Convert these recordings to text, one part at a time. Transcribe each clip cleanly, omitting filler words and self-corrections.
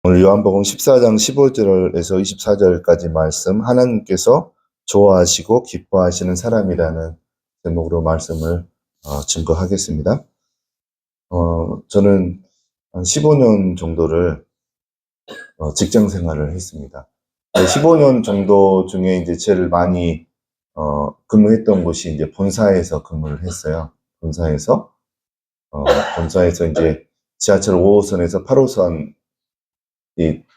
오늘 요한복음 14장 15절에서 24절까지 말씀, 하나님께서 좋아하시고 기뻐하시는 사람이라는 제목으로 말씀을 증거하겠습니다. 저는 한 15년 정도를 직장 생활을 했습니다. 15년 정도 중에 이제 제일 많이 근무했던 곳이 이제 본사에서 근무를 했어요. 본사에서 이제 지하철 5호선에서 8호선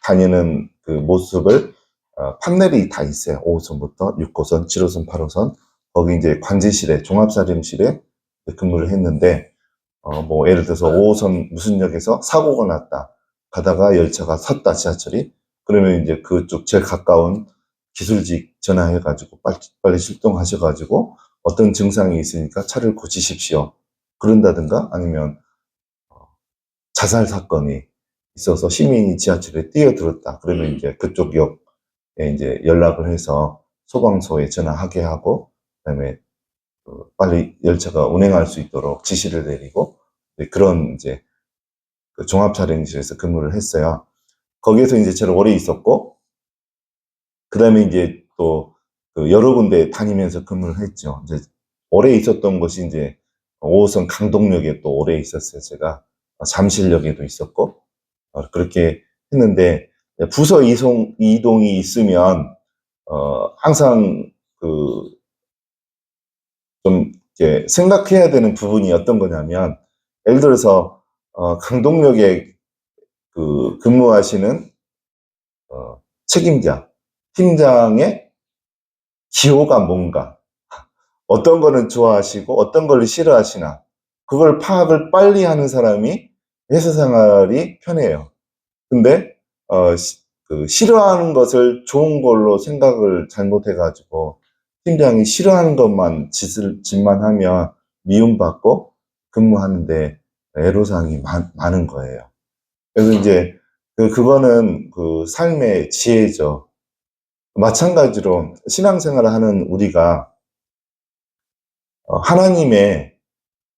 다니는 그 모습을 판넬이 다 있어요. 5호선부터 6호선, 7호선, 8호선. 거기 이제 관제실에, 종합사령실에 근무를 했는데, 뭐 예를 들어서 5호선 무슨 역에서 사고가 났다. 가다가 열차가 섰다, 지하철이. 그러면 이제 그쪽 제일 가까운 기술직 전화해가지고 빨리 출동하셔가지고 어떤 증상이 있으니까 차를 고치십시오. 그런다든가 아니면 자살 사건이 있어서 시민이 지하철에 뛰어들었다. 그러면 이제 그쪽 역에 이제 연락을 해서 소방서에 전화하게 하고, 그다음에 빨리 열차가 운행할 수 있도록 지시를 내리고, 그런 이제 그 종합차량실에서 근무를 했어요. 거기에서 이제 저는 오래 있었고, 그다음에 이제 또 그 여러 군데 다니면서 근무를 했죠. 이제 오래 있었던 곳이 이제 5호선 강동역에 또 오래 있었어요. 제가 잠실역에도 있었고, 그렇게 했는데, 부서 이동이 있으면, 항상 좀 이렇게 생각해야 되는 부분이 어떤 거냐면, 예를 들어서, 강동역에 근무하시는, 책임자, 팀장의 기호가 뭔가, 어떤 거는 좋아하시고, 어떤 걸 싫어하시나, 그걸 파악을 빨리 하는 사람이 회사 생활이 편해요. 근데 싫어하는 것을 좋은 걸로 생각을 잘못해가지고 팀장이 싫어하는 것만 짓만 하면 미움받고 근무하는데 애로사항이 많은 거예요. 그래서 이제 그거는 그 삶의 지혜죠. 마찬가지로 신앙생활을 하는 우리가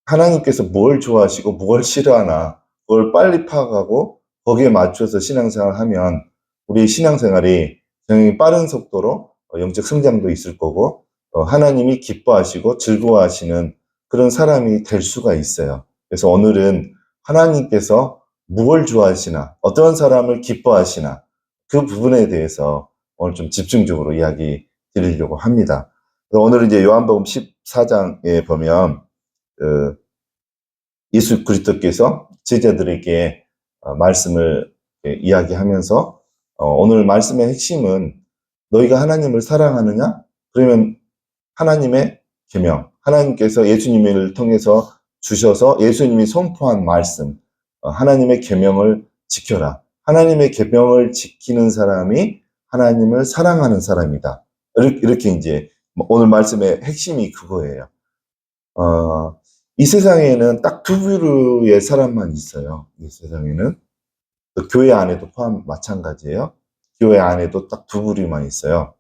하나님께서 뭘 좋아하시고 뭘 싫어하나 그걸 빨리 파악하고 거기에 맞춰서 신앙생활을 하면 우리 신앙생활이 굉장히 빠른 속도로 영적 성장도 있을 거고 하나님이 기뻐하시고 즐거워하시는 그런 사람이 될 수가 있어요. 그래서 오늘은 하나님께서 무엇을 좋아하시나 어떤 사람을 기뻐하시나 그 부분에 대해서 오늘 좀 집중적으로 이야기 드리려고 합니다. 오늘은 이제 요한복음 14장에 보면 예수 그리스도께서 제자들에게 말씀을 이야기하면서 오늘 말씀의 핵심은 너희가 하나님을 사랑하느냐? 그러면 하나님의 계명, 하나님께서 예수님을 통해서 주셔서 예수님이 선포한 말씀, 하나님의 계명을 지켜라. 하나님의 계명을 지키는 사람이 하나님을 사랑하는 사람이다. 이렇게 이제 오늘 말씀의 핵심이 그거예요. 이 세상에는 딱 두 부류의 사람만 있어요. 이 세상에는. 교회 안에도 마찬가지예요. 교회 안에도 딱 두 부류만 있어요.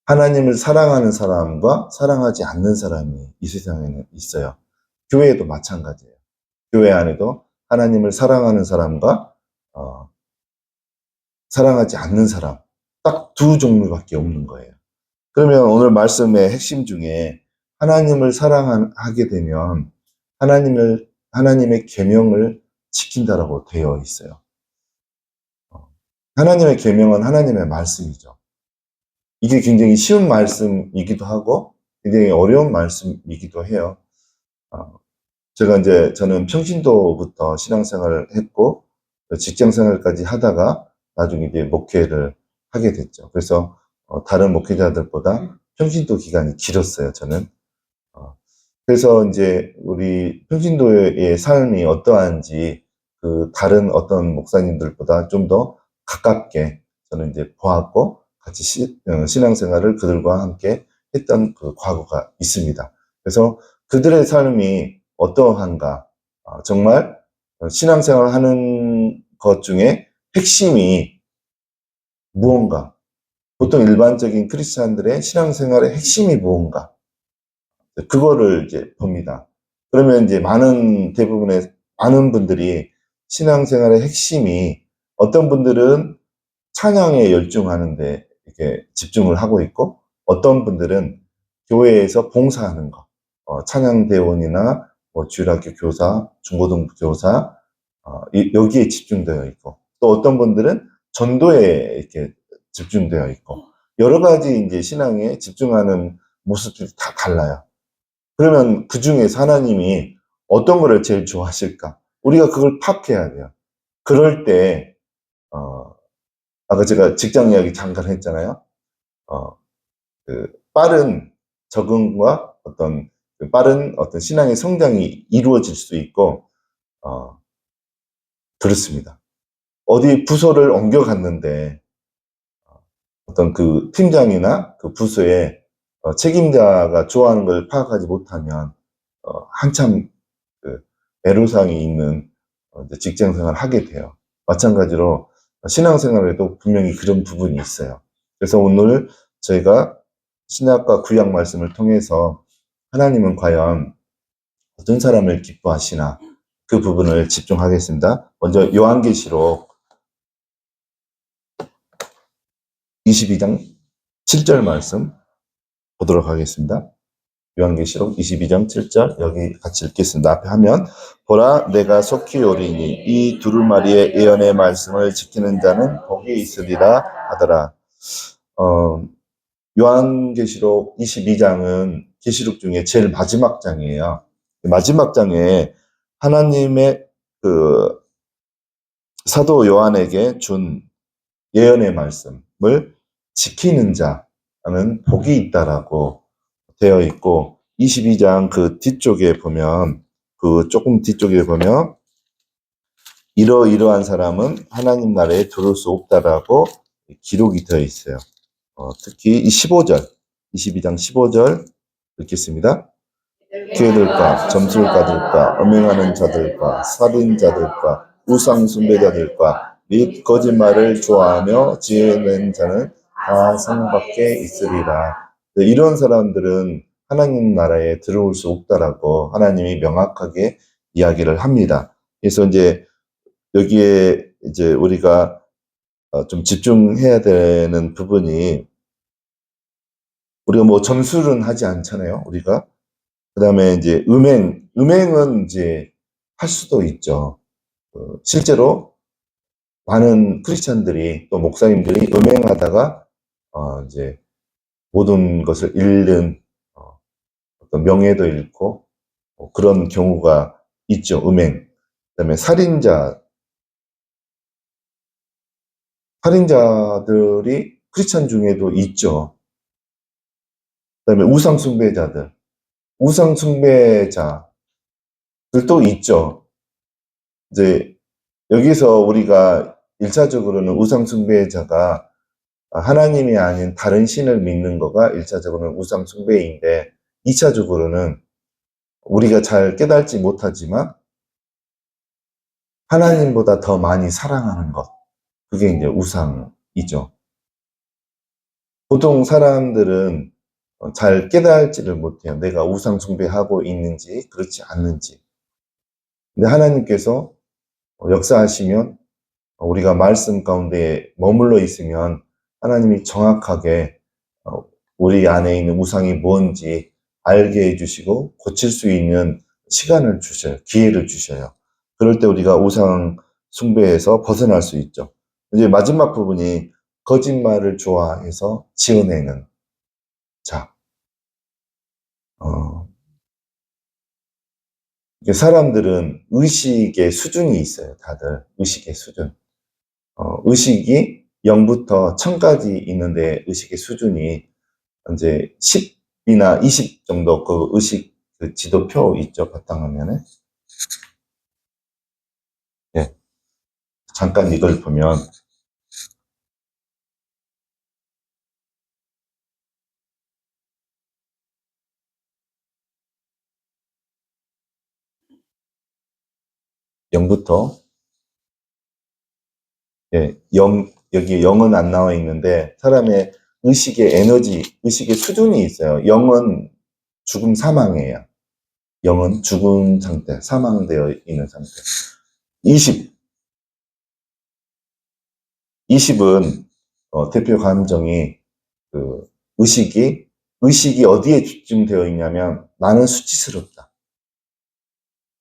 하나님을 사랑하는 사람과 사랑하지 않는 사람이 이 세상에는 있어요. 교회에도 마찬가지예요. 교회 안에도 하나님을 사랑하는 사람과 사랑하지 않는 사람, 딱 두 종류밖에 없는 거예요. 그러면 오늘 말씀의 핵심 중에 하나님을 사랑하게 되면 하나님의 계명을 지킨다라고 되어 있어요. 하나님의 계명은 하나님의 말씀이죠. 이게 굉장히 쉬운 말씀이기도 하고 굉장히 어려운 말씀이기도 해요. 저는 평신도부터 신앙생활을 했고 직장생활까지 하다가 나중에 이제 목회를 하게 됐죠. 그래서 다른 목회자들보다 평신도 기간이 길었어요, 저는. 그래서 이제 우리 평신도의 삶이 어떠한지 그 다른 어떤 목사님들보다 좀 더 가깝게 저는 이제 보았고 같이 신앙생활을 그들과 함께 했던 그 과거가 있습니다. 그래서 그들의 삶이 어떠한가, 정말 신앙생활을 하는 것 중에 핵심이 무언가, 보통 일반적인 크리스찬들의 신앙생활의 핵심이 무언가, 그거를 이제 봅니다. 그러면 이제 많은 분들이 신앙생활의 핵심이 어떤 분들은 찬양에 열중하는데 이렇게 집중을 하고 있고, 어떤 분들은 교회에서 봉사하는 거, 찬양대원이나 뭐 주일학교 교사, 중고등부 교사, 여기에 집중되어 있고, 또 어떤 분들은 전도에 이렇게 집중되어 있고, 여러 가지 이제 신앙에 집중하는 모습들이 다 달라요. 그러면 그 중에서 하나님이 어떤 거를 제일 좋아하실까? 우리가 그걸 파악해야 돼요. 그럴 때, 아까 제가 직장 이야기 잠깐 했잖아요. 어, 빠른 적응과 그 빠른 어떤 신앙의 성장이 이루어질 수 있고, 어, 그렇습니다. 어디 부서를 옮겨갔는데, 어떤 그 팀장이나 그 부서의 책임자가 좋아하는 걸 파악하지 못하면, 한참 그 애로사항이 있는 이제 직장 생활을 하게 돼요. 마찬가지로 신앙생활에도 분명히 그런 부분이 있어요. 그래서 오늘 저희가 신약과 구약 말씀을 통해서 하나님은 과연 어떤 사람을 기뻐하시나 그 부분을 집중하겠습니다. 먼저 요한계시록 22장 7절 말씀 보도록 하겠습니다. 요한계시록 22장 7절 여기 같이 읽겠습니다. 앞에 하면 보라 내가 속히 오리니 이 두루마리의 예언의 말씀을 지키는 자는 복이 있으리라 하더라. 요한계시록 22장은 계시록 중에 제일 마지막 장이에요. 마지막 장에 하나님의 그 사도 요한에게 준 예언의 말씀을 지키는 자는 복이 있다라고 되어 있고, 22장 그 뒤쪽에 보면, 그 조금 뒤쪽에 보면, 이러이러한 사람은 하나님 나라에 들어올 수 없다라고 기록이 되어 있어요. 특히 이 15절, 22장 15절 읽겠습니다. 교회들과 점술가들과 음행하는 자들과 살인자들과 우상 숭배자들과 및 거짓말을 좋아하며 지혜낸 자는 다 상 밖에 있으리라. 이런 사람들은 하나님 나라에 들어올 수 없다라고 하나님이 명확하게 이야기를 합니다. 그래서 이제 여기에 이제 우리가 좀 집중해야 되는 부분이, 우리가 뭐 점술은 하지 않잖아요, 우리가. 그 다음에 이제 음행은 이제 할 수도 있죠. 실제로 많은 크리스찬들이 또 목사님들이 음행하다가 이제 모든 것을 잃는 어떤 명예도 잃고 그런 경우가 있죠. 음행. 그다음에 살인자들이 크리스찬 중에도 있죠. 그다음에 우상 숭배자들도 있죠. 이제 여기서 우리가 1차적으로는 우상 숭배자가 하나님이 아닌 다른 신을 믿는 거가 1차적으로는 우상 숭배인데, 2차적으로는 우리가 잘 깨닫지 못하지만 하나님보다 더 많이 사랑하는 것, 그게 이제 우상이죠. 보통 사람들은 잘 깨달지를 못해요. 내가 우상 숭배하고 있는지 그렇지 않는지. 근데 하나님께서 역사하시면, 우리가 말씀 가운데 머물러 있으면 하나님이 정확하게 우리 안에 있는 우상이 뭔지 알게 해주시고 고칠 수 있는 시간을 주셔요. 기회를 주셔요. 그럴 때 우리가 우상 숭배에서 벗어날 수 있죠. 이제 마지막 부분이 거짓말을 좋아해서 지어내는 자. 사람들은 의식의 수준이 있어요. 다들 의식의 수준. 의식이 0부터 1000까지 있는데, 의식의 수준이 이제 10이나 20 정도 그 의식 그 지도표 있죠. 바탕화면에. 예. 잠깐 이걸 보면, 영부터, 예, 여기 0은 안 나와 있는데, 사람의 의식의 에너지, 의식의 수준이 있어요. 0은 죽음 사망이에요. 0은 죽은 상태, 사망되어 있는 상태. 20, 20은 대표 감정이 의식이 어디에 집중되어 있냐면 나는 수치스럽다,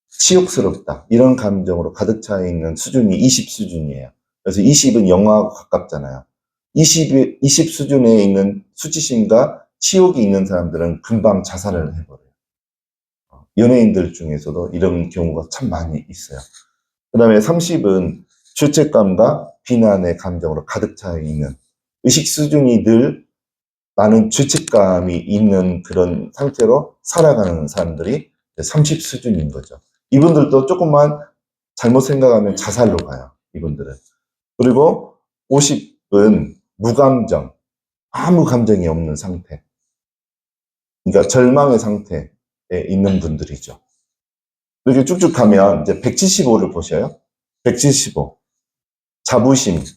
치욕스럽다 이런 감정으로 가득 차 있는 수준이 20 수준이에요. 그래서 20은 영화하고 가깝잖아요. 20 수준에 있는 수치심과 치욕이 있는 사람들은 금방 자살을 해버려요. 연예인들 중에서도 이런 경우가 참 많이 있어요. 그 다음에 30은 죄책감과 비난의 감정으로 가득 차 있는, 의식 수준이 늘 나는 죄책감이 있는 그런 상태로 살아가는 사람들이 30 수준인 거죠. 이분들도 조금만 잘못 생각하면 자살로 가요, 이분들은. 그리고 50은 무감정, 아무 감정이 없는 상태. 그러니까 절망의 상태에 있는 분들이죠. 이렇게 쭉쭉 가면 이제 175를 보셔요. 175. 자부심이잖아요.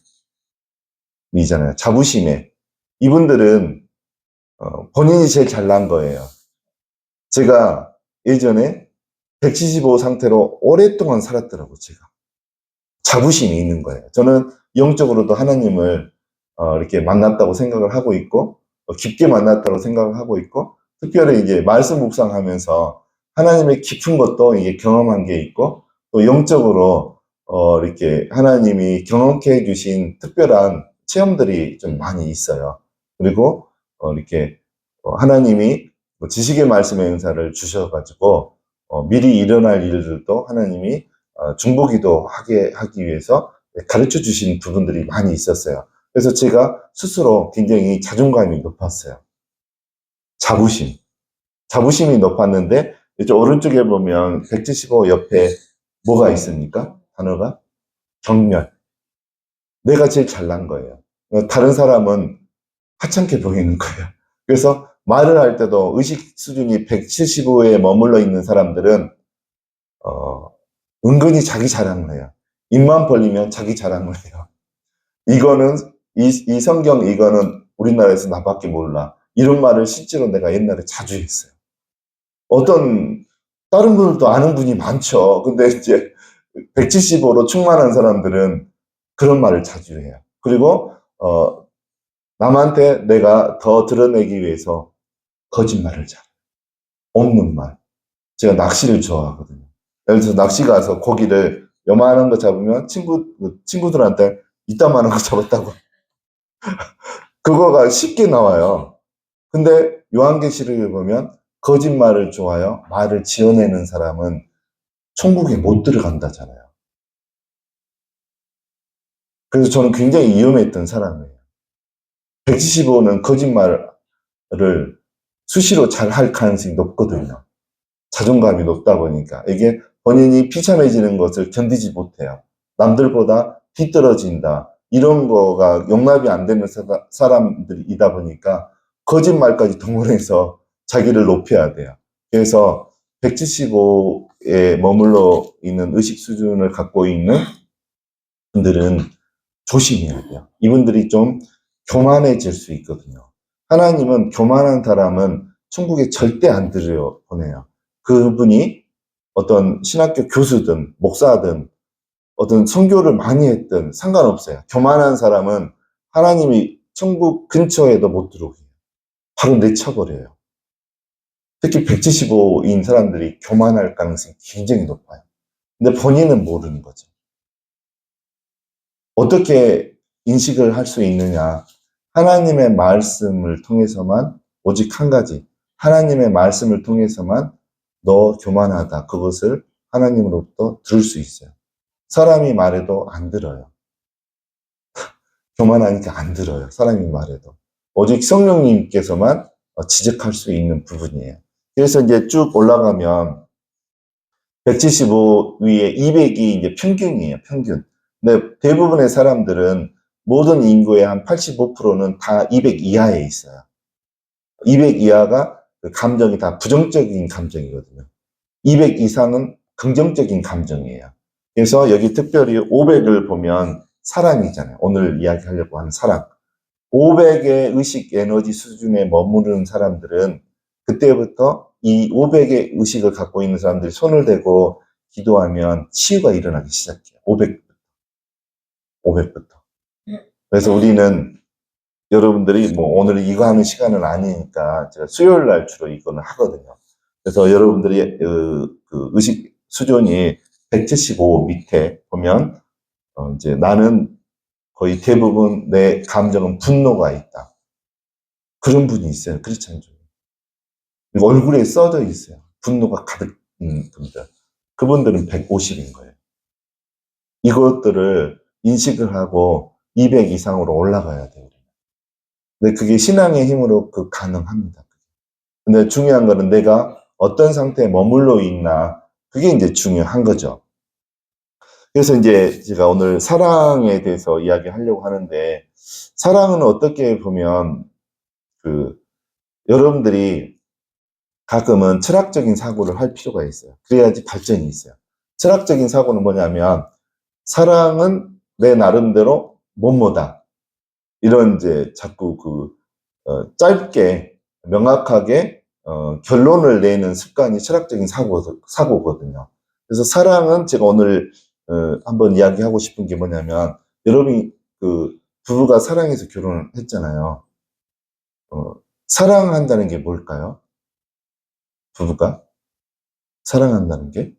자부심에. 이분들은 본인이 제일 잘난 거예요. 제가 예전에 175 상태로 오랫동안 살았더라고요, 제가. 자부심이 있는 거예요. 저는 영적으로도 하나님을 이렇게 만났다고 생각을 하고 있고, 깊게 만났다고 생각을 하고 있고, 특별히 이제 말씀 묵상하면서 하나님의 깊은 것도 이게 경험한 게 있고, 또 영적으로 이렇게 하나님이 경험케 해주신 특별한 체험들이 좀 많이 있어요. 그리고 이렇게 하나님이 지식의 말씀의 은사를 주셔가지고 미리 일어날 일들도 하나님이 중보기도 하기 위해서 가르쳐 주신 부분들이 많이 있었어요. 그래서 제가 스스로 굉장히 자존감이 높았어요. 자부심이 높았는데, 이제 오른쪽에 보면 175 옆에 뭐가 있습니까? 단어가? 경멸. 내가 제일 잘난 거예요. 다른 사람은 하찮게 보이는 거예요. 그래서 말을 할 때도 의식 수준이 175에 머물러 있는 사람들은 은근히 자기 자랑을 해요. 입만 벌리면 자기 자랑을 해요. 이거는 이 성경 이거는 우리나라에서 나밖에 몰라. 이런 말을 실제로 내가 옛날에 자주 했어요. 다른 분들도 아는 분이 많죠. 근데 이제 175로 충만한 사람들은 그런 말을 자주 해요. 그리고 남한테 내가 더 드러내기 위해서 거짓말을 잘해요. 없는 말. 제가 낚시를 좋아하거든요. 예를 들어서 낚시 가서 고기를 요만한 거 잡으면 친구들한테 이따만한 거 잡았다고. 그거가 쉽게 나와요. 근데 요한계시록에 보면 거짓말을 좋아하여 말을 지어내는 사람은 천국에 못 들어간다잖아요. 그래서 저는 굉장히 위험했던 사람이에요. 175는 거짓말을 수시로 잘 할 가능성이 높거든요. 자존감이 높다 보니까 이게 본인이 비참해지는 것을 견디지 못해요. 남들보다 뒤떨어진다. 이런 거가 용납이 안 되는 사람들이다 보니까 거짓말까지 동원해서 자기를 높여야 돼요. 그래서 175에 머물러 있는 의식 수준을 갖고 있는 분들은 조심해야 돼요. 이분들이 좀 교만해질 수 있거든요. 하나님은 교만한 사람은 천국에 절대 안 들여보내요. 그분이 어떤 신학교 교수든 목사든 어떤 선교를 많이 했든 상관없어요. 교만한 사람은 하나님이 천국 근처에도 못 들어오게 해요. 바로 내쳐버려요. 특히 175인 사람들이 교만할 가능성이 굉장히 높아요. 근데 본인은 모르는 거죠. 어떻게 인식을 할 수 있느냐. 하나님의 말씀을 통해서만, 오직 한 가지, 하나님의 말씀을 통해서만 너 교만하다, 그것을 하나님으로부터 들을 수 있어요. 사람이 말해도 안 들어요. 교만하니까 안 들어요. 사람이 말해도. 오직 성령님께서만 지적할 수 있는 부분이에요. 그래서 이제 쭉 올라가면 175 위에 200이 이제 평균이에요. 평균. 근데 대부분의 사람들은 모든 인구의 한 85%는 다 200 이하에 있어요. 200 이하가 그 감정이 다 부정적인 감정이거든요. 200 이상은 긍정적인 감정이에요. 그래서 여기 특별히 500을 보면 사랑이잖아요. 오늘 이야기하려고 하는 사랑. 500의 의식 에너지 수준에 머무르는 사람들은 그때부터 이 500의 의식을 갖고 있는 사람들이 손을 대고 기도하면 치유가 일어나기 시작해요. 500부터. 그래서 우리는 여러분들이 뭐 오늘 이거 하는 시간은 아니니까 제가 수요일 날 주로 이거는 하거든요. 그래서 여러분들이 그 의식 수준이 175 밑에 보면 이제 나는 거의 대부분 내 감정은 분노가 있다. 그런 분이 있어요. 크리스찬 중에. 그리고 얼굴에 써져 있어요. 분노가 가득 있는 분들. 그분들은 150인 거예요. 이것들을 인식을 하고 200 이상으로 올라가야 돼요. 근데 그게 신앙의 힘으로 가능합니다. 근데 중요한 거는 내가 어떤 상태에 머물러 있나, 그게 이제 중요한 거죠. 그래서 이제 제가 오늘 사랑에 대해서 이야기하려고 하는데, 사랑은 어떻게 보면 여러분들이 가끔은 철학적인 사고를 할 필요가 있어요. 그래야지 발전이 있어요. 철학적인 사고는 뭐냐면, 사랑은 내 나름대로 뭐뭐다. 이런 이제 자꾸 짧게 명확하게 결론을 내는 습관이 철학적인 사고거든요. 그래서 사랑은 제가 오늘 한번 이야기하고 싶은 게 뭐냐면, 여러분이 부부가 사랑해서 결혼을 했잖아요. 사랑한다는 게 뭘까요? 부부가 사랑한다는 게?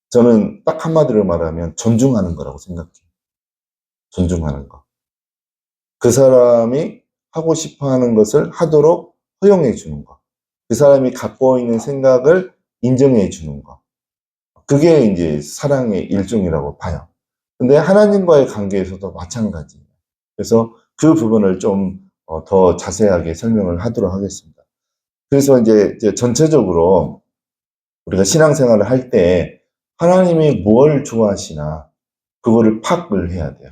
저는 딱 한마디로 말하면 존중하는 거라고 생각해요. 존중하는 거. 그 사람이 하고 싶어 하는 것을 하도록 허용해 주는 거. 그 사람이 갖고 있는 생각을 인정해 주는 거. 그게 이제 사랑의 일종이라고 봐요. 근데 하나님과의 관계에서도 마찬가지예요. 그래서 그 부분을 좀 더 자세하게 설명을 하도록 하겠습니다. 그래서 이제 전체적으로 우리가 신앙생활을 할 때 하나님이 뭘 좋아하시나 그거를 파악을 해야 돼요.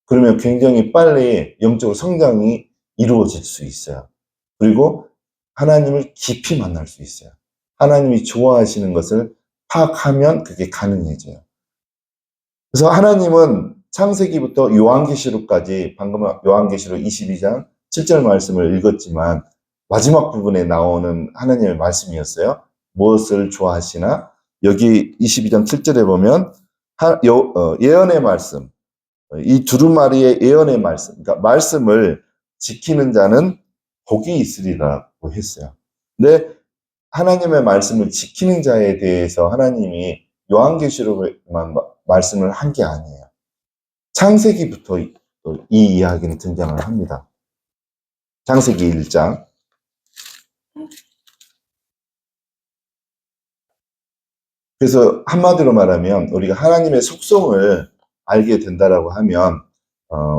그러면 굉장히 빨리 영적으로 성장이 이루어질 수 있어요. 그리고 하나님을 깊이 만날 수 있어요. 하나님이 좋아하시는 것을 파악하면 그게 가능해져요. 그래서 하나님은 창세기부터 요한계시록까지, 방금 요한계시록 22장 7절 말씀을 읽었지만 마지막 부분에 나오는 하나님의 말씀이었어요. 무엇을 좋아하시나? 여기 22장 7절에 보면 예언의 말씀, 이 두루마리의 예언의 말씀, 그러니까 말씀을 지키는 자는 복이 있으리라고 했어요. 근데 하나님의 말씀을 지키는 자에 대해서 하나님이 요한계시록에만 말씀을 한 게 아니에요. 창세기부터 이 이야기는 등장을 합니다. 창세기 1장. 그래서 한마디로 말하면 우리가 하나님의 속성을 알게 된다라고 하면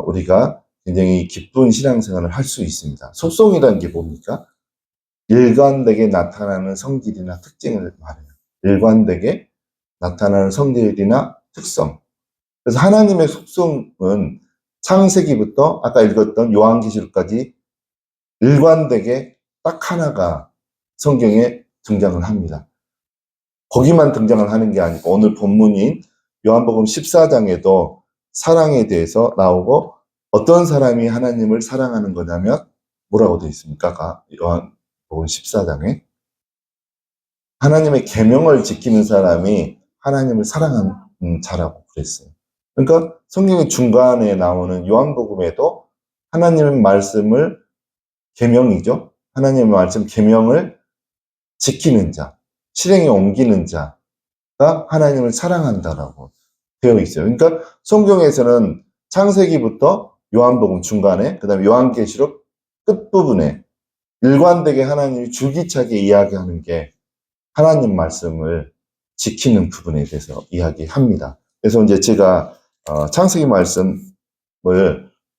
우리가 굉장히 기쁜 신앙생활을 할 수 있습니다. 속성이라는 게 뭡니까? 일관되게 나타나는 성질이나 특징을 말해요. 일관되게 나타나는 성질이나 특성. 그래서 하나님의 속성은 창세기부터 아까 읽었던 요한계시록까지 일관되게 딱 하나가 성경에 등장을 합니다. 거기만 등장을 하는 게 아니고 오늘 본문인 요한복음 14장에도 사랑에 대해서 나오고 어떤 사람이 하나님을 사랑하는 거냐면 뭐라고 되어 있습니까? 요한복음 14장에 하나님의 계명을 지키는 사람이 하나님을 사랑하는 자라고 그랬어요. 그러니까 성경의 중간에 나오는 요한복음에도 하나님의 말씀을 계명이죠. 하나님의 말씀 계명을 지키는 자, 실행에 옮기는 자가 하나님을 사랑한다라고 되어 있어요. 그러니까 성경에서는 창세기부터 요한복음 중간에, 그다음에 요한계시록 끝부분에 일관되게 하나님이 줄기차게 이야기하는 게 하나님 말씀을 지키는 부분에 대해서 이야기합니다. 그래서 이제 제가 창세기 말씀을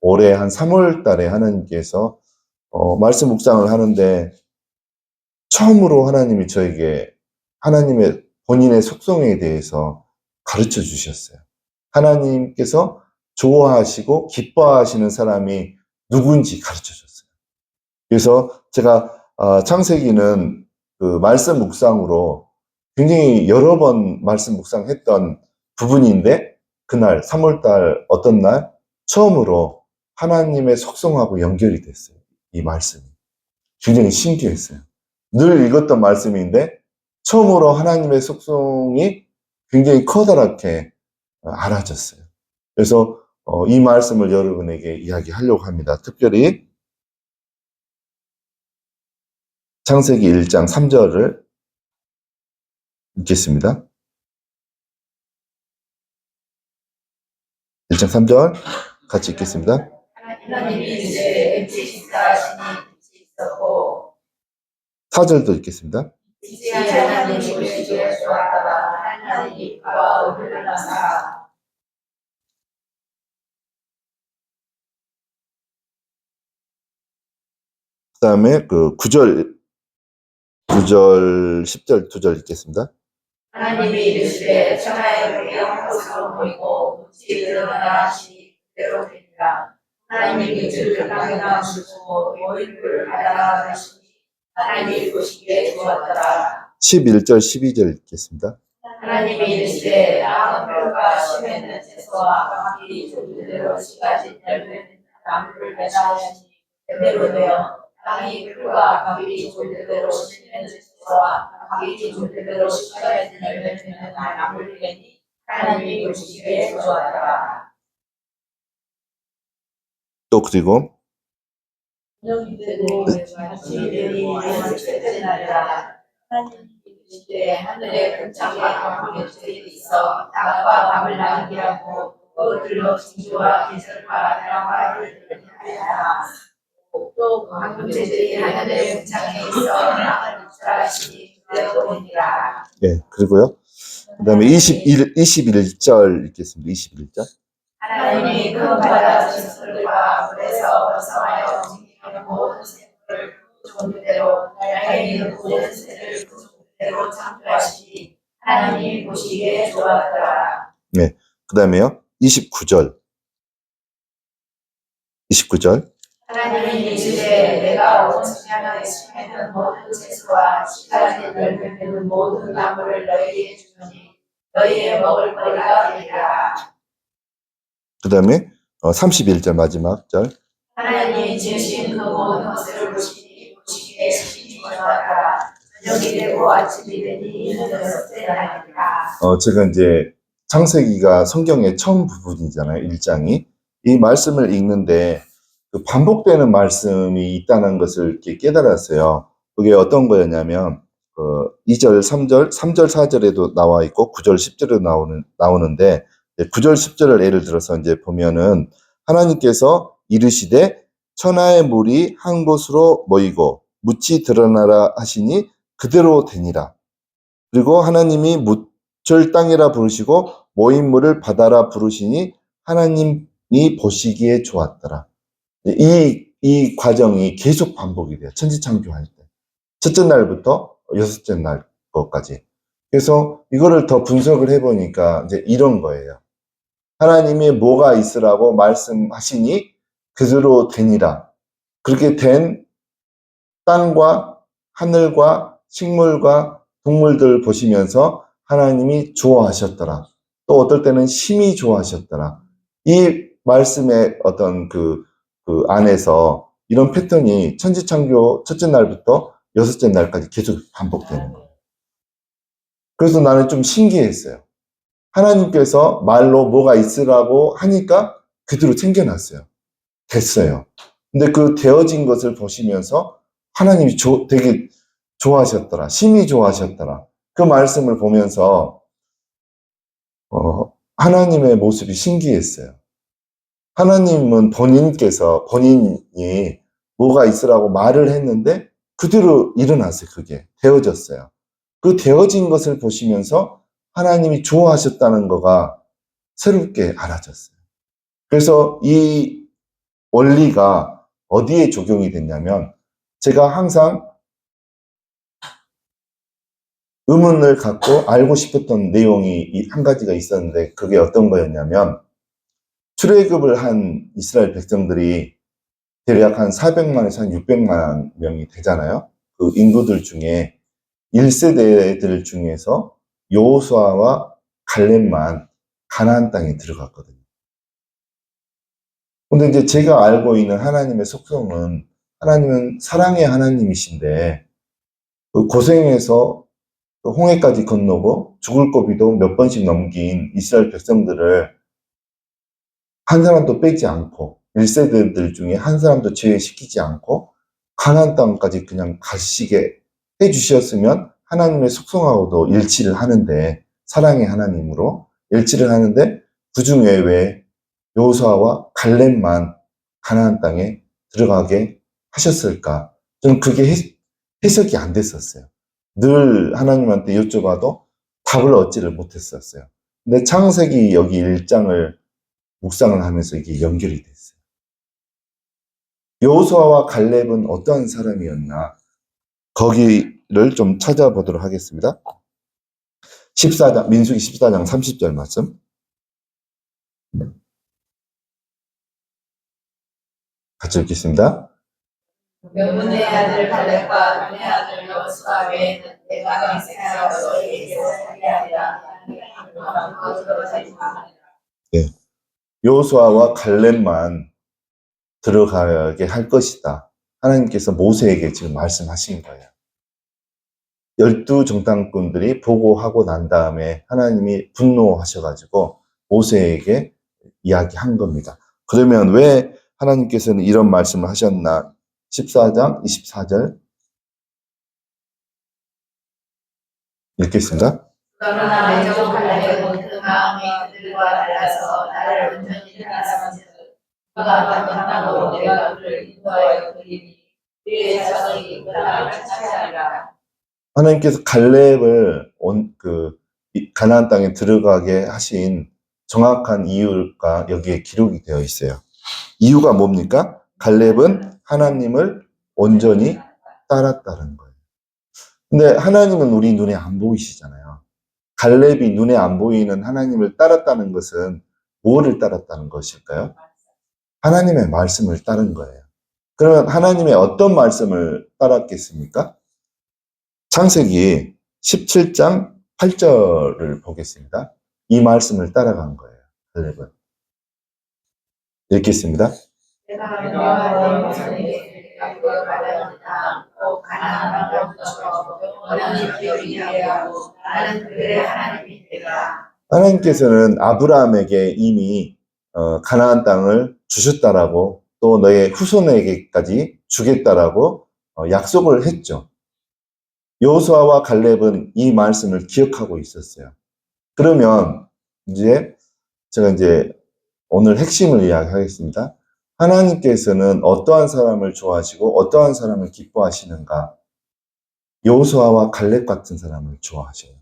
올해 한 3월 달에 하나님께서 말씀 묵상을 하는데 처음으로 하나님이 저에게 하나님의 본인의 속성에 대해서 가르쳐 주셨어요. 하나님께서 좋아하시고 기뻐하시는 사람이 누군지 가르쳐 줬어요. 그래서 제가 창세기는 그 말씀 묵상으로 굉장히 여러 번 말씀 묵상했던 부분인데 그날 3월달 어떤 날 처음으로 하나님의 속성하고 연결이 됐어요. 이 말씀이 굉장히 신기했어요. 늘 읽었던 말씀인데 처음으로 하나님의 속성이 굉장히 커다랗게 알아졌어요. 그래서 이 말씀을 여러분에게 이야기하려고 합니다. 특별히 창세기 1장 3절을 읽겠습니다. 1장 3절 같이 읽겠습니다. 하나님이 이제 지식하시니 있었고 4절도 읽겠습니다. 이제 하나님 보시기에 좋았다가 하나님이 빛과 어둠을 나사 그 다음에 9절, 10절, 2절 읽겠습니다. 하나님이 이르시되 천하의 별이 한 곳으로 모이고 묻지 드러나라 하시니 그대로 되니라. 하나님이 들을 땅에다 주고 모인 물을 받아라 하시니 하나님이 보시기에 좋았더라. 11절, 12절 읽겠습니다. 하나님이 이르시되 나무 뼈가 심에는 채소와 각기 종류대로 씨가진 열매는 나무를 매다 하시니 그대로 되어 땅이 풀과 각기 종류대로 심에는 채소와 각기 종류대로 씨가진 열매는 나무를 내니 하나님이 보시기에 좋았더라. 또 그리고 저녁이 되고 아침이 되니 이는 첫째 날이라. 하나님이 이르시되 하늘에 금창과 광명들이 있어 닭과 밤을 나누기라고 그들로 징조와 계절과 나라와 해를 하였다. 또 광명들이 하늘의 금창에 있어 땅을 유출하시니 그대로 되니라. 예, 그리고요. 그 다음에 21절 읽겠습니다. 21절. 하나님이 그 바다 짐승들과 물에서 벗어나여 움직이는 모든 생물을 그 종류대로 날개는 모든 새를 그 종류대로 창조하시니 하나님이 보시기에 좋았더라. 네, 그 다음에요. 29절. 하나님이 이르시되 내가 온 세상에 심에는 모든 채소와 씨가진 열매는 모든 나무를 너희에게 주노니 너희의 먹을 거리가 되리라. 그 다음에 31절 마지막 절. 하나님이 지으신 그 모든 것을 보시니 보시기에 심히 좋았더라. 저녁이 되고 아침이 되니 이는 여섯째 날이라. 제가 이제 창세기가 성경의 처음 부분이잖아요. 1장이. 이 말씀을 읽는데 그 반복되는 말씀이 있다는 것을 이렇게 깨달았어요. 그게 어떤 거였냐면 2절, 3절, 3절, 4절에도 나와 있고 9절, 10절에도 나오는데 9절, 10절을 예를 들어서 이제 보면은 하나님께서 이르시되 천하의 물이 한 곳으로 모이고 묻지 드러나라 하시니 그대로 되니라. 그리고 하나님이 묻을 땅이라 부르시고 모인 물을 바다라 부르시니 하나님이 보시기에 좋았더라. 이 과정이 계속 반복이 돼요. 천지창조할 때. 첫째 날부터 여섯째 날 것까지. 그래서 이거를 더 분석을 해보니까 이제 이런 거예요. 하나님이 뭐가 있으라고 말씀하시니 그대로 되니라. 그렇게 된 땅과 하늘과 식물과 동물들 보시면서 하나님이 좋아하셨더라. 또 어떨 때는 심히 좋아하셨더라. 이 말씀의 어떤 그 안에서 이런 패턴이 천지창조 첫째 날부터 여섯째 날까지 계속 반복되는 거예요. 그래서 나는 좀 신기했어요. 하나님께서 말로 뭐가 있으라고 하니까 그대로 챙겨놨어요. 됐어요. 근데 그 되어진 것을 보시면서 하나님이 되게 좋아하셨더라. 심히 좋아하셨더라. 그 말씀을 보면서 하나님의 모습이 신기했어요. 하나님은 본인이 뭐가 있으라고 말을 했는데 그대로 일어났어요. 그게 되어졌어요. 그 되어진 것을 보시면서 하나님이 좋아하셨다는 거가 새롭게 알아졌어요. 그래서 이 원리가 어디에 적용이 됐냐면 제가 항상 의문을 갖고 알고 싶었던 내용이 한 가지가 있었는데 그게 어떤 거였냐면 출애굽을 한 이스라엘 백성들이 대략 한 400만에서 한 600만 명이 되잖아요. 그 인구들 중에 1세대들 중에서 여호수아와 갈렙만 가나안 땅에 들어갔거든요. 근데 이제 제가 알고 있는 하나님의 속성은 하나님은 사랑의 하나님이신데 그 고생해서 홍해까지 건너고 죽을 고비도 몇 번씩 넘긴 이스라엘 백성들을 한 사람도 빼지 않고 1세대들 중에 한 사람도 제외시키지 않고 가나안 땅까지 그냥 가시게 해주셨으면 하나님의 속성하고도 일치를 하는데, 사랑의 하나님으로 일치를 하는데, 그중에 왜 여호수아와 갈렙만 가나안 땅에 들어가게 하셨을까? 저는 그게 해석이 안 됐었어요. 늘 하나님한테 여쭤봐도 답을 얻지를 못했었어요. 근데 창세기 여기 1장을 묵상을 하면서 이게 연결이 됐어요. 여호수아와 갈렙은 어떠한 사람이었나? 거기를 좀 찾아보도록 하겠습니다. 14장, 민수기 14장 30절 말씀. 같이 읽겠습니다. 눈의 아들 갈렙과 눈의 아들 여호수아 외에는 내가 맹세하여 너희에게서 살리하리라. 예. 여호수아와 갈렙만 들어가게 할 것이다. 하나님께서 모세에게 지금 말씀하신 거예요. 12정탐꾼들이 보고하고 난 다음에 하나님이 분노하셔가지고 모세에게 이야기한 겁니다. 그러면 왜 하나님께서는 이런 말씀을 하셨나? 14장 24절 읽겠습니다. 그러나 내 종 갈렙은 그 마음이 그들과 달라서 나를 온전히 따라서는 그가 받은 땅으로 내가 그를 인도하여 그리니 그의 자손이 그 땅을 차지하리라. 하나님께서 갈렙을 가나안 땅에 들어가게 하신 정확한 이유가 여기에 기록이 되어 있어요. 이유가 뭡니까? 갈렙은 하나님을 온전히 따랐다는 거예요. 근데 하나님은 우리 눈에 안 보이시잖아요. 갈렙이 눈에 안 보이는 하나님을 따랐다는 것은 뭐를 따랐다는 것일까요? 하나님의 말씀을 따른 거예요. 그러면 하나님의 어떤 말씀을 따랐겠습니까? 창세기 17장 8절을 보겠습니다. 이 말씀을 따라간 거예요. 갈렙은. 읽겠습니다. 내가 너와 내 모성에게 약속을 받은 땅, 곧 가나안 땅을 붙여 영원히 기업이게 하고 나는 그들의 하나님이 되리라. 하나님께서는 아브라함에게 이미 가나안 땅을 주셨다라고, 또 너의 후손에게까지 주겠다라고 약속을 했죠. 여호수아와 갈렙은 이 말씀을 기억하고 있었어요. 그러면 제가 오늘 핵심을 이야기하겠습니다. 하나님께서는 어떠한 사람을 좋아하시고 어떠한 사람을 기뻐하시는가? 여호수아와 갈렙 같은 사람을 좋아하셔요.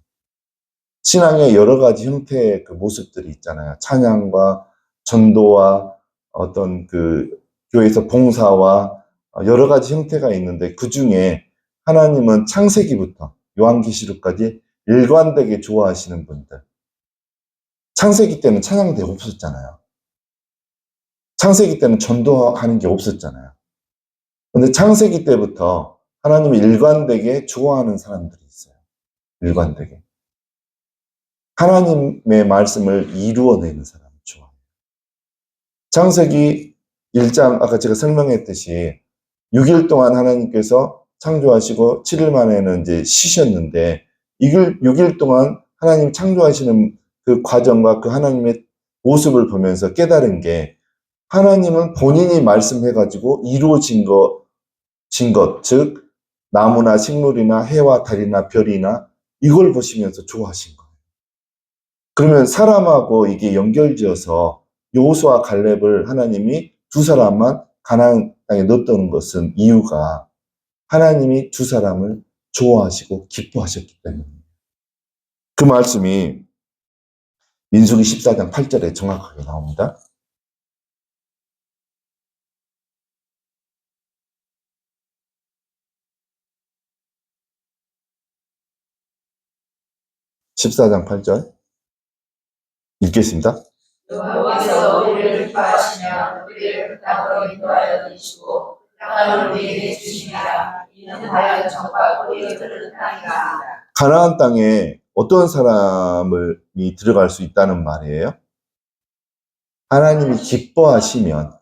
신앙의 여러 가지 형태의 그 모습들이 있잖아요. 찬양과 전도와 어떤 교회에서 봉사와 여러 가지 형태가 있는데, 그 중에 하나님은 창세기부터 요한계시록까지 일관되게 좋아하시는 분들. 창세기 때는 찬양대 없었잖아요. 창세기 때는 전도하는 게 없었잖아요. 근데 창세기 때부터 하나님이 일관되게 좋아하는 사람들이 있어요. 일관되게. 하나님의 말씀을 이루어내는 사람을 좋아해요. 창세기 1장, 아까 제가 설명했듯이 6일 동안 하나님께서 창조하시고 7일 만에는 쉬셨는데, 6일 동안 하나님 창조하시는 그 과정과 그 하나님의 모습을 보면서 깨달은 게, 하나님은 본인이 말씀해가지고 이루어진 것, 즉 나무나 식물이나 해와 달이나 별이나 이걸 보시면서 좋아하신 거예요. 그러면 사람하고 이게 연결지어서 여호수아 갈렙을 하나님이 두 사람만 가나안 땅에 넣었던 것은, 이유가 하나님이 두 사람을 좋아하시고 기뻐하셨기 때문입니다. 그 말씀이 민수기 14장 8절에 정확하게 나옵니다. (14장 8절) 읽겠습니다. 여호와께서 우리를 기뻐하시며 우리를 그 땅으로 인도하여 주시고 땅을 우리에게 주시니라. 이는 하여 정과 꿀이 흐르는 땅이라. 가나안 땅에 어떤 사람이 들어갈 수 있다는 말이에요? 하나님이 기뻐하시면,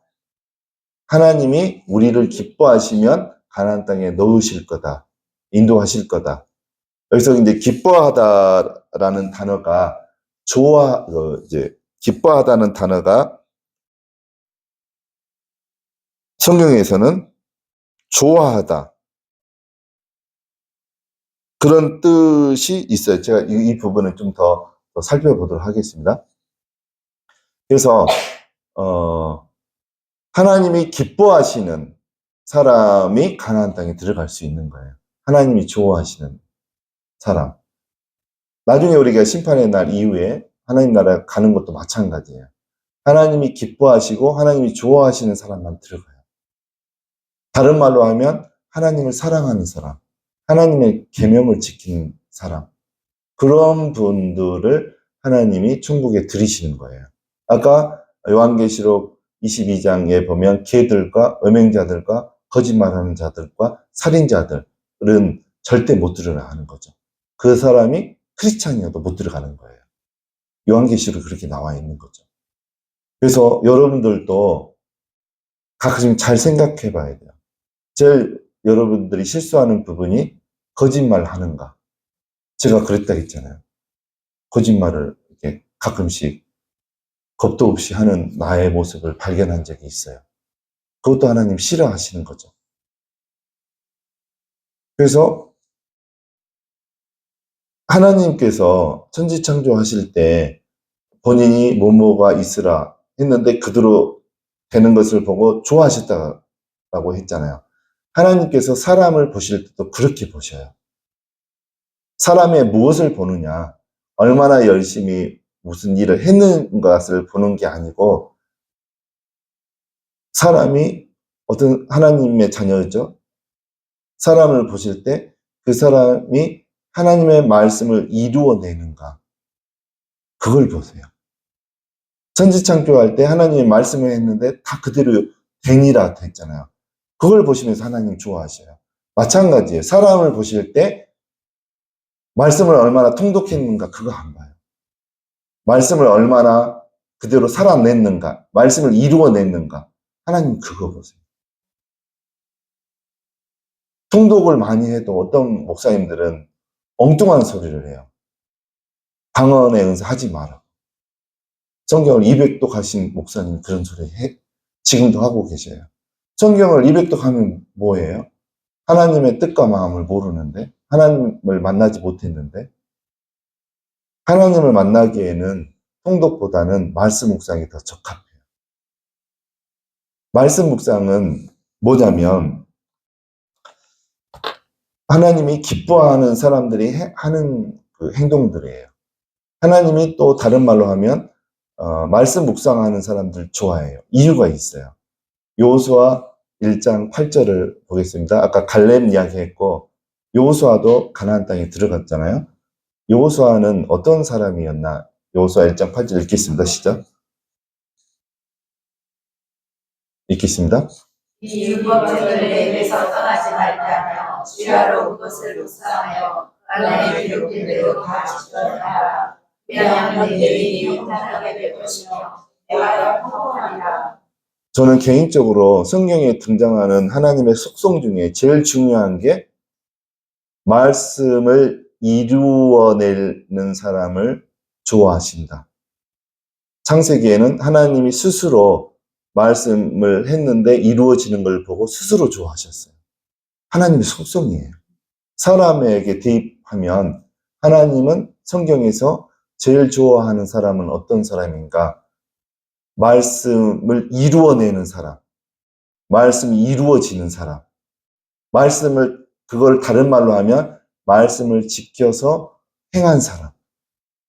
하나님이 우리를 기뻐하시면 가나안 땅에 넣으실 거다, 인도하실 거다. 여기서 기뻐하다라는 단어가 기뻐하다는 단어가 성경에서는 좋아하다. 그런 뜻이 있어요. 제가 이 부분을 좀 더 살펴보도록 하겠습니다. 그래서, 하나님이 기뻐하시는 사람이 가나안 땅에 들어갈 수 있는 거예요. 하나님이 좋아하시는 사람. 나중에 우리가 심판의 날 이후에 하나님 나라 가는 것도 마찬가지예요. 하나님이 기뻐하시고 하나님이 좋아하시는 사람만 들어가요. 다른 말로 하면 하나님을 사랑하는 사람, 하나님의 계명을 지키는 사람, 그런 분들을 하나님이 천국에 들이시는 거예요. 아까 요한계시록 22장에 보면 개들과 음행자들과 거짓말하는 자들과 살인자들은 절대 못 들어가는 거죠. 그 사람이 크리스찬이어도 못 들어가는 거예요. 요한계시록 그렇게 나와 있는 거죠. 그래서 여러분들도 가끔 잘 생각해 봐야 돼요. 제일 여러분들이 실수하는 부분이 거짓말 하는가. 제가 그랬다 했잖아요. 거짓말을 이렇게 가끔씩 겁도 없이 하는 나의 모습을 발견한 적이 있어요. 그것도 하나님 싫어하시는 거죠. 그래서 하나님께서 천지창조하실 때 본인이 뭐뭐가 있으라 했는데 그대로 되는 것을 보고 좋아하셨다고 했잖아요. 하나님께서 사람을 보실 때도 그렇게 보셔요. 사람의 무엇을 보느냐, 얼마나 열심히 무슨 일을 했는 것을 보는 게 아니고 사람이 어떤 하나님의 자녀죠. 사람을 보실 때 그 사람이 하나님의 말씀을 이루어내는가, 그걸 보세요. 천지창조할 때 하나님의 말씀을 했는데 다 그대로 되니라 했잖아요. 그걸 보시면서 하나님 좋아하셔요. 마찬가지예요. 사람을 보실 때 말씀을 얼마나 통독했는가 그거 안 봐요. 말씀을 얼마나 그대로 살아냈는가, 말씀을 이루어냈는가, 하나님 그거 보세요. 통독을 많이 해도 어떤 목사님들은 엉뚱한 소리를 해요. 방언의 은사 하지 마라. 성경을 200독 하신 목사님 그런 소리 지금도 하고 계셔요. 성경을 200독 하면 뭐예요? 하나님의 뜻과 마음을 모르는데, 하나님을 만나지 못했는데, 하나님을 만나기에는 통독보다는 말씀 묵상이 더 적합해요. 말씀 묵상은 뭐냐면 하나님이 기뻐하는 사람들이 하는 그 행동들이에요. 하나님이 또 다른 말로 하면 말씀 묵상하는 사람들 좋아해요. 이유가 있어요. 여호수아 1장 8절을 보겠습니다. 아까 갈렙 이야기했고 여호수아도 가나안 땅에 들어갔잖아요. 여호수아는 어떤 사람이었나? 여호수아 1장 8절 읽겠습니다. 시작. 읽겠습니다. 이 율법책을 내 입에서 떠나지 말자며 주야로 온 것을 묵상하여 하나님의 기록된 다 지켜내라. 왜냐하면 내일이 평탄하게 될 것이며 내가 평안하리라. 저는 개인적으로 성경에 등장하는 하나님의 속성 중에 제일 중요한 게 말씀을 이루어내는 사람을 좋아하신다. 창세기에는 하나님이 스스로 말씀을 했는데 이루어지는 걸 보고 스스로 좋아하셨어요. 하나님의 속성이에요. 사람에게 대입하면 하나님은 성경에서 제일 좋아하는 사람은 어떤 사람인가? 말씀을 이루어내는 사람, 말씀이 이루어지는 사람, 말씀을, 그걸 다른 말로 하면 말씀을 지켜서 행한 사람,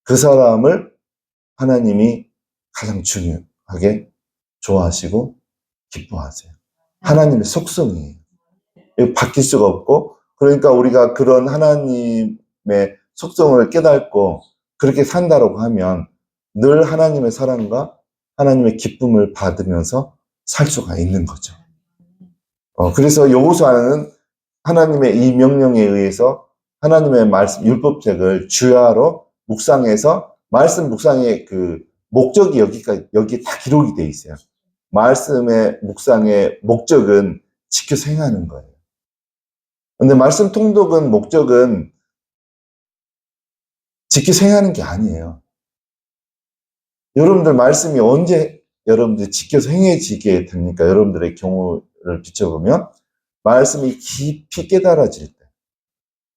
그 사람을 하나님이 가장 중요하게 좋아하시고 기뻐하세요. 하나님의 속성이에요. 이거 바뀔 수가 없고, 그러니까 우리가 그런 하나님의 속성을 깨닫고 그렇게 산다고 하면 늘 하나님의 사랑과 하나님의 기쁨을 받으면서 살 수가 있는 거죠. 그래서 여호수아는 하나님의 이 명령에 의해서 하나님의 말씀, 율법책을 주야로 묵상해서 말씀 묵상의 그 목적이 여기 다 기록이 돼 있어요. 말씀의 묵상의 목적은 지켜서 행하는 거예요. 근데 말씀 통독은 목적은 지켜서 행하는 게 아니에요. 여러분들 말씀이 언제 여러분들 지켜서 행해지게 됩니까? 여러분들의 경우를 비춰보면 말씀이 깊이 깨달아질 때,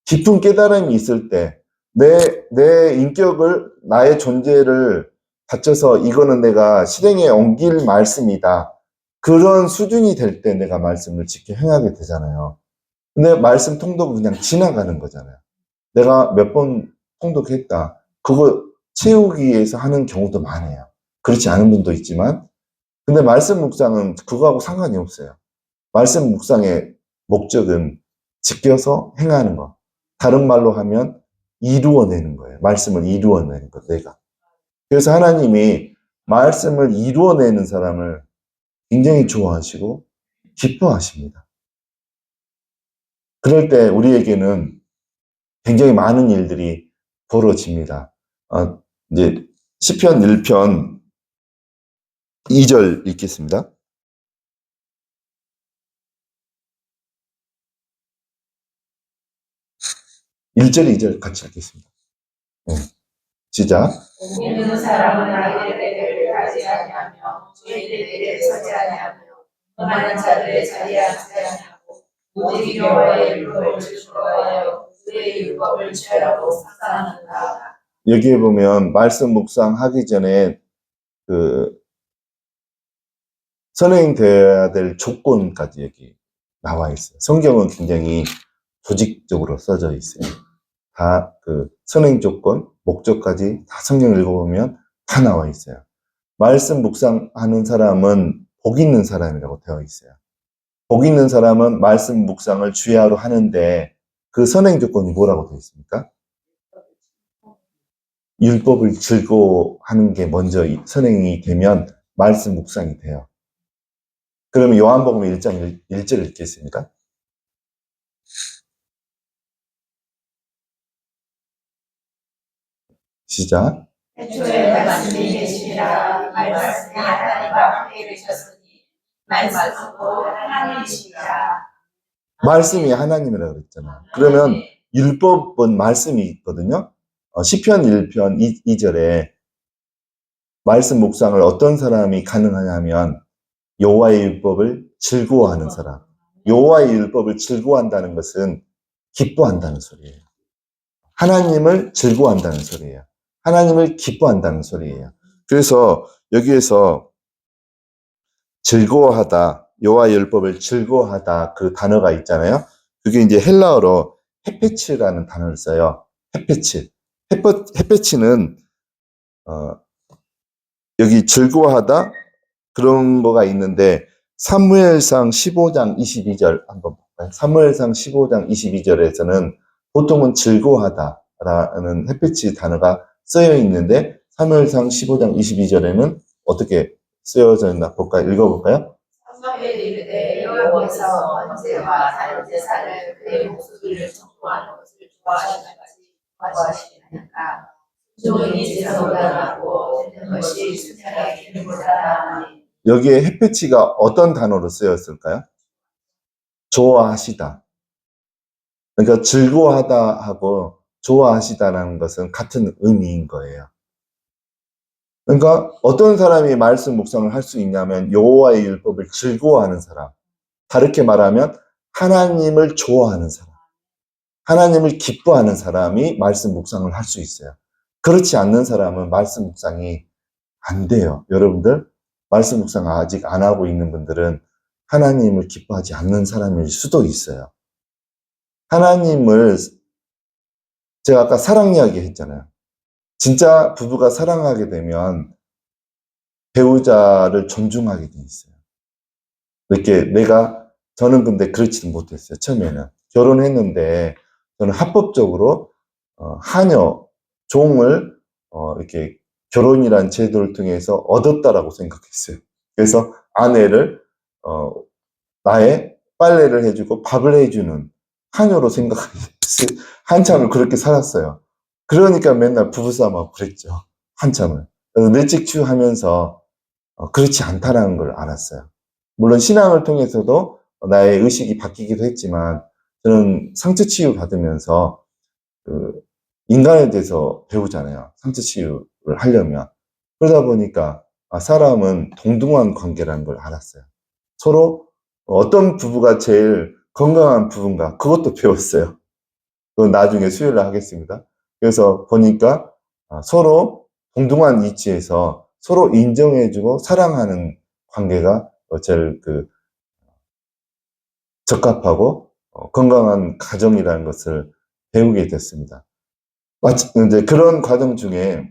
깊은 깨달음이 있을 때, 내 인격을, 나의 존재를 바쳐서 이거는 내가 실행에 옮길 말씀이다. 그런 수준이 될 때 내가 말씀을 지켜 행하게 되잖아요. 근데 말씀 통독은 그냥 지나가는 거잖아요. 내가 몇 번 통독했다. 그거 채우기 위해서 하는 경우도 많아요. 그렇지 않은 분도 있지만. 근데 말씀 묵상은 그거하고 상관이 없어요. 말씀 묵상의 목적은 지켜서 행하는 거. 다른 말로 하면 이루어내는 거예요. 말씀을 이루어내는 거, 내가. 그래서 하나님이 말씀을 이루어내는 사람을 굉장히 좋아하시고 기뻐하십니다. 그럴 때 우리에게는 굉장히 많은 일들이 벌어집니다. 이제 시편 1편 2절 읽겠습니다. 1절, 2절 같이 읽겠습니다. 네. 시작. 믿는 사람은 아이들에게 가지 아니하며 죄인들에게 서지 아니하며 많은 자들의 자리에 앉지 아니하고 오직 여호와의 율법을 즐거워하여 그의 율법을 취하라고 삭사하는다. 여기에 보면 말씀 묵상하기 전에 선행되어야 될 조건까지 여기 나와 있어요. 성경은 굉장히 조직적으로 써져 있어요. 다 선행 조건, 목적까지 다 성경을 읽어보면 다 나와 있어요. 말씀 묵상하는 사람은 복 있는 사람이라고 되어 있어요. 복 있는 사람은 말씀 묵상을 주야로 하는데 그 선행 조건이 뭐라고 되어 있습니까? 율법을 즐거워하는 게 먼저 선행이 되면 말씀 묵상이 돼요. 그러면 요한복음 1장 1절 읽겠습니까? 시작. 애초에 말씀이 계시니라 말씀이 하나님과 함께 계셨으니 말씀도 하나님이시라. 말씀이 하나님이라고 그랬잖아요. 그러면 율법은 말씀이 있거든요. 시편 1편 2절에 말씀 묵상을 어떤 사람이 가능하냐면 여호와의 율법을 즐거워하는 사람. 여호와의 율법을 즐거워한다는 것은 기뻐한다는 소리예요. 하나님을 즐거워한다는 소리예요. 하나님을 기뻐한다는 소리예요. 그래서 여기에서 즐거워하다, 여호와의 율법을 즐거워하다 그 단어가 있잖아요. 그게 이제 헬라어로 헤페츠라는 단어를 써요. 헤페츠. 헤페츠는 여기 즐거워하다 그런 거가 있는데 사무엘상 15장 22절 한번 볼까요? 사무엘상 15장 22절에서는 보통은 즐거워하다라는 헤페츠 단어가 쓰여 있는데 사무엘상 15장 22절에는 어떻게 쓰여져 있나 볼까요? 읽어볼까요? 사무엘이 이르되 여호와께서 번제와 다른 제사를 그의 목소리를 청구하는 것을 좋아하시니까 종이 제사보다 낫고 듣는 것이 순전하게 기름보다 나으니. 여기에 햇빛이가 어떤 단어로 쓰였을까요? 좋아하시다. 그러니까 즐거워하다 하고 좋아하시다라는 것은 같은 의미인 거예요. 그러니까 어떤 사람이 말씀 묵상을 할 수 있냐면 여호와의 율법을 즐거워하는 사람. 다르게 말하면 하나님을 좋아하는 사람. 하나님을 기뻐하는 사람이 말씀 묵상을 할 수 있어요. 그렇지 않는 사람은 말씀 묵상이 안 돼요. 여러분들 말씀 묵상 아직 안 하고 있는 분들은 하나님을 기뻐하지 않는 사람일 수도 있어요. 하나님을 제가 아까 사랑 이야기 했잖아요. 진짜 부부가 사랑하게 되면 배우자를 존중하게 돼 있어요. 이렇게 저는 근데 그렇지는 못했어요. 처음에는 결혼했는데 저는 합법적으로 하녀 종을 이렇게 결혼이란 제도를 통해서 얻었다라고 생각했어요. 그래서 아내를 나의 빨래를 해주고 밥을 해주는 하녀로 생각했어요. 한참을 그렇게 살았어요. 그러니까 맨날 부부싸움하고 그랬죠. 한참을. 그래서 멸직추하면서 그렇지 않다라는 걸 알았어요. 물론 신앙을 통해서도 나의 의식이 바뀌기도 했지만 저는 상처 치유 받으면서 인간에 대해서 배우잖아요. 상처 치유를 하려면. 그러다 보니까 사람은 동등한 관계라는 걸 알았어요. 서로 어떤 부부가 제일 건강한 부부인가? 그것도 배웠어요. 그건 나중에 수요일에 하겠습니다. 그래서 보니까 서로 동등한 위치에서 서로 인정해주고 사랑하는 관계가 제일 적합하고 건강한 가정이라는 것을 배우게 됐습니다. 이제 그런 과정 중에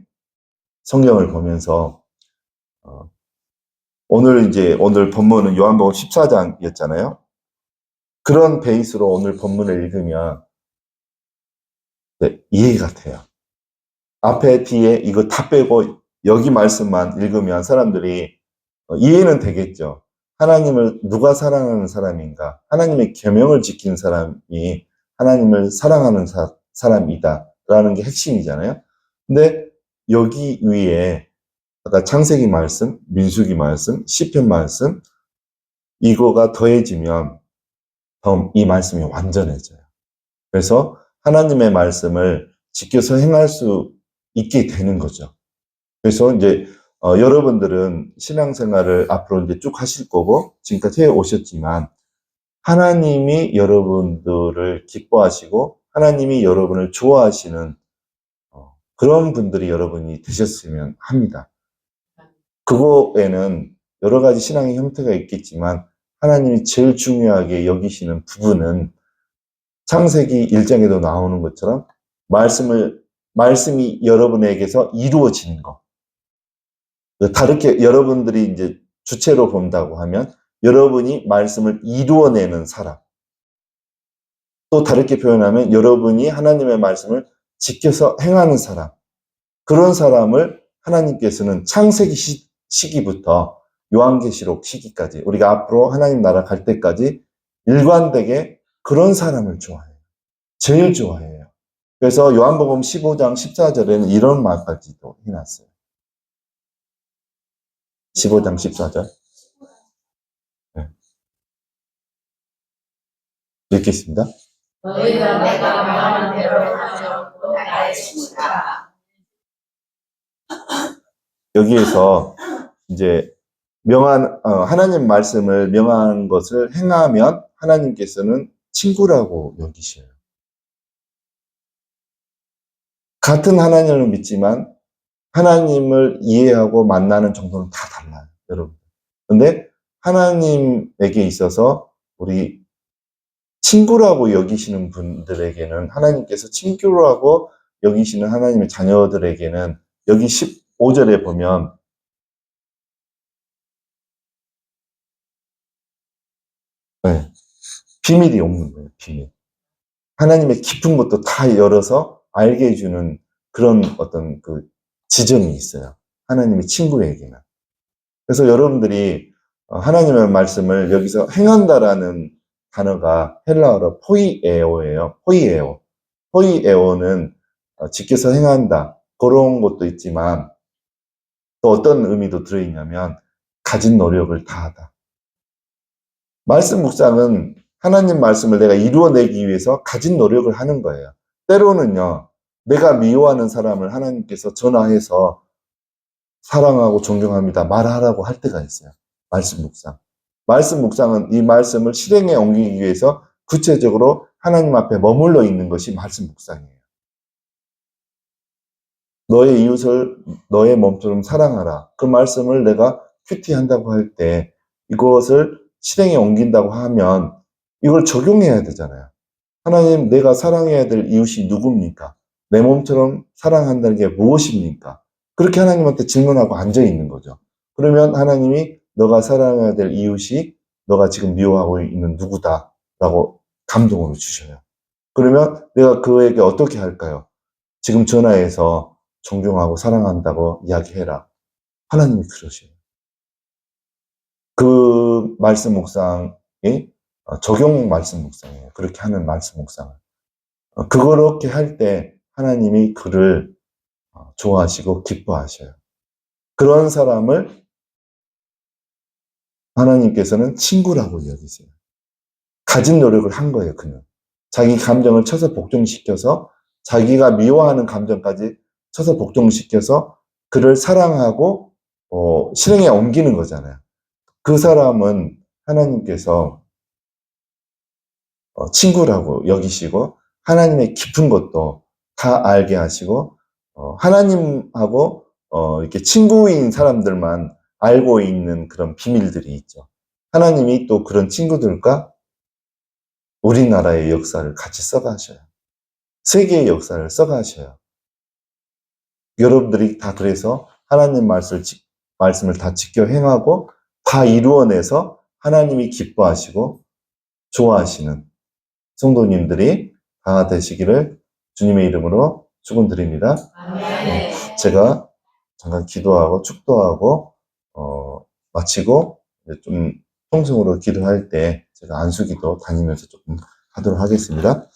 성경을 보면서 오늘 본문은 요한복음 14장이었잖아요. 그런 베이스로 오늘 본문을 읽으면 이해가 돼요. 앞에 뒤에 이거 다 빼고 여기 말씀만 읽으면 사람들이 이해는 되겠죠. 하나님을 누가 사랑하는 사람인가? 하나님의 계명을 지키는 사람이 하나님을 사랑하는 사람이다라는 게 핵심이잖아요. 근데 여기 위에 아까 창세기 말씀, 민수기 말씀, 시편 말씀 이거가 더해지면 이 말씀이 완전해져요. 그래서 하나님의 말씀을 지켜서 행할 수 있게 되는 거죠. 그래서 이제 여러분들은 신앙생활을 앞으로 이제 쭉 하실 거고 지금까지 해 오셨지만 하나님이 여러분들을 기뻐하시고 하나님이 여러분을 좋아하시는 그런 분들이 여러분이 되셨으면 합니다. 그거에는 여러 가지 신앙의 형태가 있겠지만 하나님이 제일 중요하게 여기시는 부분은 창세기 1장에도 나오는 것처럼 말씀이 여러분에게서 이루어지는 거. 다르게 여러분들이 이제 주체로 본다고 하면 여러분이 말씀을 이루어내는 사람. 또 다르게 표현하면 여러분이 하나님의 말씀을 지켜서 행하는 사람. 그런 사람을 하나님께서는 창세기 시기부터 요한계시록 시기까지 우리가 앞으로 하나님 나라 갈 때까지 일관되게 그런 사람을 좋아해요. 제일 좋아해요. 그래서 요한복음 15장 14절에는 이런 말까지도 해놨어요. 15장 14절. 네. 읽겠습니다. 너희는 내가 명하는 대로 하며 또 나의 친구다. 여기에서 이제 하나님 말씀을 명한 것을 행하면 하나님께서는 친구라고 여기셔요. 같은 하나님을 믿지만 하나님을 이해하고 만나는 정도는 다 달라요, 여러분. 근데 하나님에게 있어서 우리 친구라고 여기시는 분들에게는 하나님께서 친구라고 여기시는 하나님의 자녀들에게는 여기 15절에 보면 비밀이 없는 거예요, 비밀. 하나님의 깊은 것도 다 열어서 알게 해주는 그런 어떤 지점이 있어요. 하나님의 친구에게는. 그래서 여러분들이 하나님의 말씀을 여기서 행한다라는 단어가 헬라어로 포이에오예요. 포이에오. 포이에오는 지켜서 행한다. 그런 것도 있지만 또 어떤 의미도 들어있냐면 가진 노력을 다하다. 말씀 묵상은 하나님 말씀을 내가 이루어내기 위해서 가진 노력을 하는 거예요. 때로는요, 내가 미워하는 사람을 하나님께서 전화해서 사랑하고 존경합니다 말하라고 할 때가 있어요. 말씀 묵상. 말씀 묵상은 이 말씀을 실행에 옮기기 위해서 구체적으로 하나님 앞에 머물러 있는 것이 말씀 묵상이에요. 너의 이웃을 너의 몸처럼 사랑하라. 그 말씀을 내가 큐티한다고 할 때 이것을 실행에 옮긴다고 하면 이걸 적용해야 되잖아요. 하나님, 내가 사랑해야 될 이웃이 누굽니까? 내 몸처럼 사랑한다는 게 무엇입니까? 그렇게 하나님한테 질문하고 앉아 있는 거죠. 그러면 하나님이 너가 사랑해야 될 이웃이 너가 지금 미워하고 있는 누구다 라고 감동으로 주셔요. 그러면 내가 그에게 어떻게 할까요? 지금 전화해서 존경하고 사랑한다고 이야기해라. 하나님이 그러셔요. 그 말씀 묵상이 적용 말씀 묵상이에요. 그렇게 하는 말씀 묵상을. 그렇게 할 때 하나님이 그를 좋아하시고 기뻐하셔요. 그런 사람을 하나님께서는 친구라고 여기세요. 가진 노력을 한 거예요, 그는. 자기 감정을 쳐서 복종시켜서 자기가 미워하는 감정까지 쳐서 복종시켜서 그를 사랑하고 실행에 옮기는 거잖아요. 그 사람은 하나님께서 친구라고 여기시고 하나님의 깊은 것도 다 알게 하시고 하나님하고 이렇게 친구인 사람들만 알고 있는 그런 비밀들이 있죠. 하나님이 또 그런 친구들과 우리나라의 역사를 같이 써가셔요. 세계의 역사를 써가셔요. 여러분들이 다 그래서 하나님 말씀을 다 지켜 행하고 다 이루어내서 하나님이 기뻐하시고 좋아하시는 성도님들이 다 되시기를 주님의 이름으로 축원드립니다. 아멘. 제가 잠깐 기도하고 축도하고 마치고 이제 좀 통성으로 기도할 때 제가 안수기도 다니면서 조금 하도록 하겠습니다.